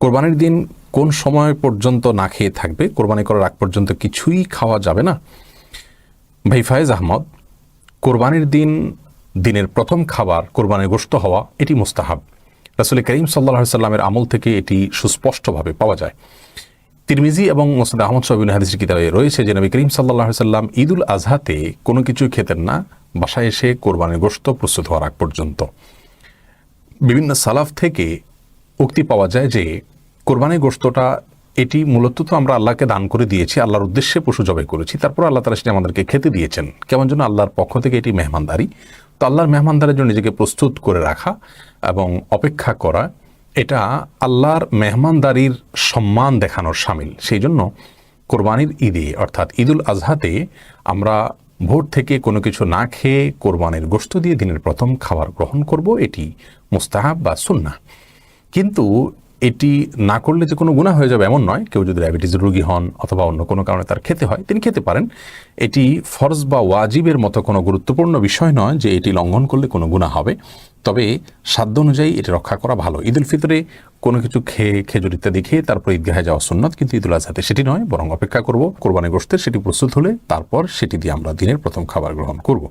কোরবানির দিন কোন সময় পর্যন্ত না খেয়ে থাকবে? কোরবানি করার আগ পর্যন্ত কিছুই খাওয়া যাবে না? ভাই ফায়েজ আহমদ, কোরবানির দিন দিনের প্রথম খাবার কোরবানির গোশত হওয়া এটি মুস্তাহাব। রাসূল করিম সাল্লাল্লাহু আলাইহি সাল্লামের আমল থেকে এটি সুস্পষ্টভাবে পাওয়া যায়। তিরমিজি এবং মুসনাদ আহমদ সহ বিভিন্ন হাদিসের কিতাবে রয়েছে যে নবী করিম সাল্লাল্লাহু আলাইহি সাল্লাম ঈদুল আজহাতে কোনো কিছু খেতেন না বাসায় এসে কোরবানির গোশত প্রস্তুত হওয়ার আগ পর্যন্ত। বিভিন্ন সালাফ থেকে উক্তি পাওয়া যায় যে কোরবানির গোশতটা এটি মূলত তো আমরা আল্লাহকে দান করে দিয়েছি, আল্লাহর উদ্দেশ্যে পশু জবাই করেছি, তারপর আল্লাহ তাআলা সেটা আমাদেরকে খেতে দিয়েছেন। কেমন যেন আল্লাহর পক্ষ থেকে এটি মেহমানদারি। তো আল্লাহর মেহমানদারের জন্য নিজেকে প্রস্তুত করে রাখা এবং অপেক্ষা করা, এটা আল্লাহর মেহমানদারির সম্মান দেখানোর শামিল। সেই জন্য কোরবানির ঈদে অর্থাৎ ঈদুল আজহাতে আমরা ভোর থেকে কোনো কিছু না খেয়ে কোরবানির গোশত দিয়ে দিনের প্রথম খাবার গ্রহণ করব, এটি মুস্তাহাব বা সুন্নাহ। কিন্তু এটি না করলে যে কোনো গুনাহ হয়ে যাবে এমন নয়। কেউ যদি ডায়াবেটিসের রোগী হন অথবা অন্য কোনো কারণে তার খেতে হয়, তিনি খেতে পারেন। এটি ফরজ বা ওয়াজিবের মতো কোনো গুরুত্বপূর্ণ বিষয় নয় যে এটি লঙ্ঘন করলে কোনো গুনাহ হবে। তবে সাধ্য অনুযায়ী এটি রক্ষা করা ভালো। ঈদুল ফিতরে কোনো কিছু খেয়ে খেজুর ইত্যাদি খেয়ে তারপর ঈদগাহে যাওয়া সুন্নত, কিন্তু ঈদুল আজহাতে সেটি নয়, বরং অপেক্ষা করব কোরবানি গোশতের সেটি প্রস্তুত হলে তারপর সেটি দিয়ে আমরা দিনের প্রথম খাবার গ্রহণ করব।